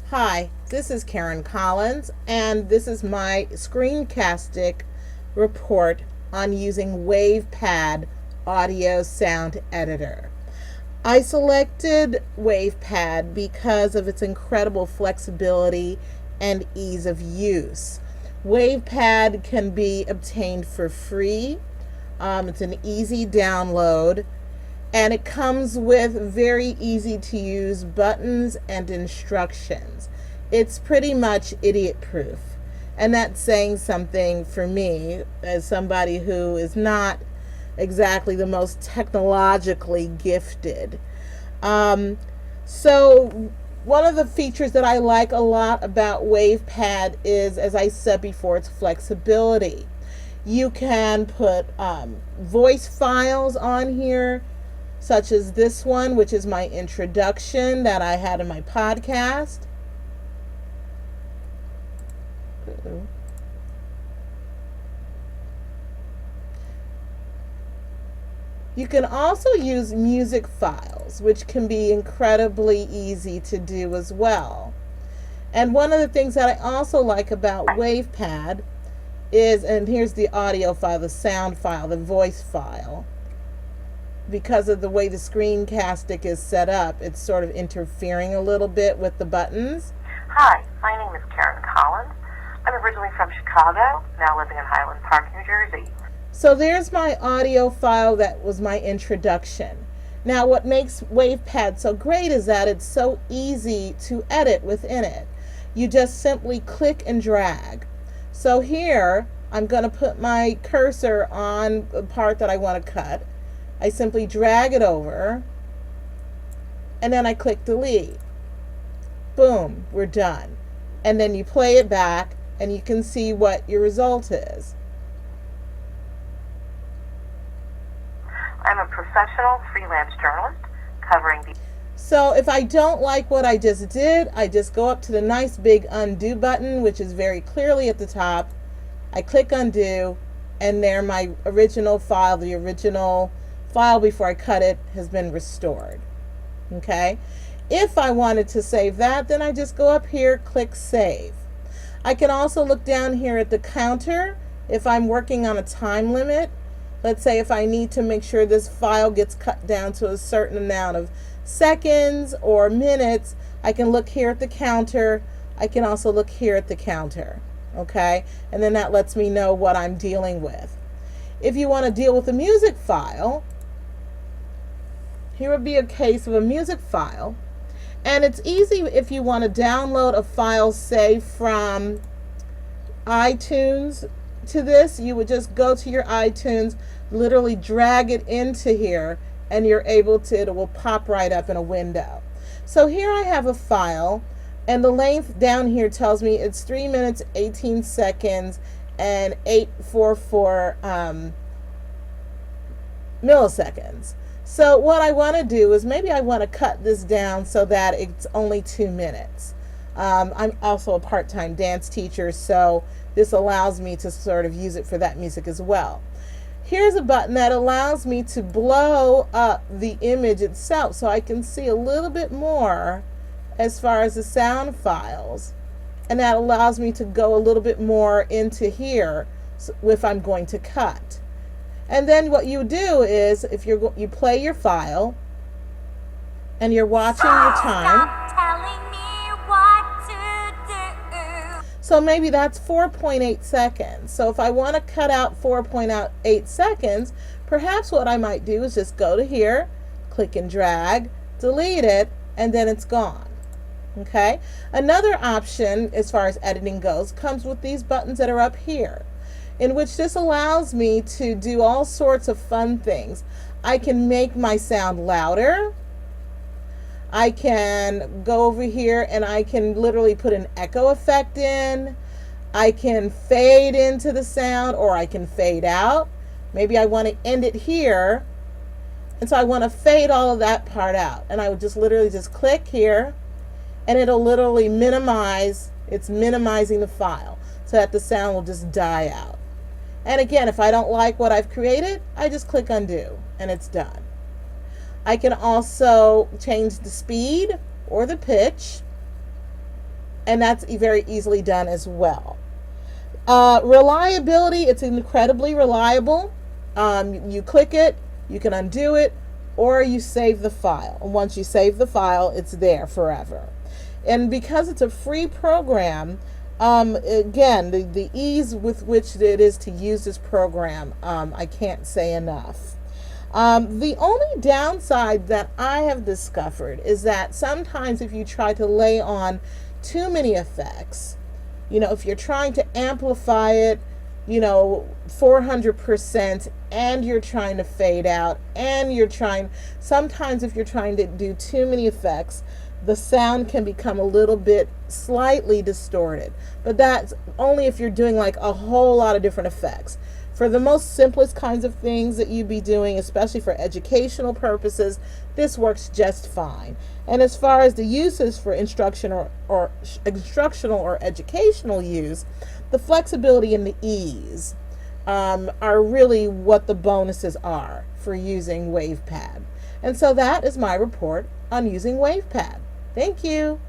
Hi, this is Karen Collins, and this is my screencastic report on using Wavepad audio sound editor. I selected Wavepad because of its incredible flexibility and ease of use. Wavepad can be obtained for free. It's an easy download, and it comes with very easy to use buttons and instructions. It's pretty much idiot proof, and that's saying something for me as somebody who is not exactly the most technologically gifted. So one of the features that I like a lot about Wavepad is, as I said before, its flexibility. You can put voice files on here, such as this one, which is my introduction that I had in my podcast. You can also use music files, which can be incredibly easy to do as well. And one of the things that I also like about Wavepad is, and here's the audio file, the sound file, the voice file. Because of the way the screencastic is set up, it's sort of interfering a little bit with the buttons. Hi, my name is Karen Collins. I'm originally from Chicago, now living in Highland Park, New Jersey. So there's my audio file that was my introduction. Now what makes Wavepad so great is that it's so easy to edit within it. You just simply click and drag. So here, I'm going to put my cursor on the part that I want to cut. I simply drag it over, and then I click delete. Boom, we're done. And then you play it back, and you can see what your result is. I'm a professional freelance journalist covering the... So if I don't like what I just did, I just go up to the nice big undo button, which is very clearly at the top. I click undo, and there my original file, the original file before I cut it, has been restored. Okay? If I wanted to save that, then I just go up here, click save. I can also look down here at the counter if I'm working on a time limit. Let's say if I need to make sure this file gets cut down to a certain amount of seconds or minutes, I can look here at the counter. I can also look here at the counter. Okay? And then that lets me know what I'm dealing with. If you want to deal with a music file, here would be a case of a music file. And it's easy if you want to download a file, say from iTunes to this. You would just go to your iTunes, literally drag it into here, and you're able to, it will pop right up in a window. So here I have a file, and the length down here tells me it's 3 minutes, 18 seconds, and 844 milliseconds. So what I want to do is maybe I want to cut this down so that it's only 2 minutes. I'm also a part-time dance teacher, so this allows me to sort of use it for that music as well. Here's a button that allows me to blow up the image itself so I can see a little bit more as far as the sound files. And that allows me to go a little bit more into here if I'm going to cut. And then what you do is, if you play your file and you're watching your time. Stop telling me what to do. So maybe that's 4.8 seconds. So if I want to cut out 4.8 seconds, perhaps what I might do is just go to here, click and drag, delete it, and then it's gone. Okay? Another option as far as editing goes comes with these buttons that are up here, in which this allows me to do all sorts of fun things. I can make my sound louder. I can go over here and I can literally put an echo effect in. I can fade into the sound, or I can fade out. Maybe I want to end it here, and so I want to fade all of that part out. And I would just literally just click here, and it'll literally minimize, it's minimizing the file so that the sound will just die out. And again, if I don't like what I've created, I just click undo and it's done. I can also change the speed or the pitch. and that's very easily done as well. Reliability, it's incredibly reliable. You click it, you can undo it, or you save the file. And once you save the file, it's there forever. And because it's a free program, again, the ease with which it is to use this program, I can't say enough. The only downside that I have discovered is that sometimes if you try to lay on too many effects, if you're trying to amplify it, 400%, and you're trying to fade out, and sometimes if you're trying to do too many effects, the sound can become a little bit slightly distorted. But that's only if you're doing like a whole lot of different effects. For the most simplest kinds of things that you'd be doing, especially for educational purposes, this works just fine. And as far as the uses for instructional or educational use, the flexibility and the ease are really what the bonuses are for using Wavepad. And so that is my report on using Wavepad. Thank you.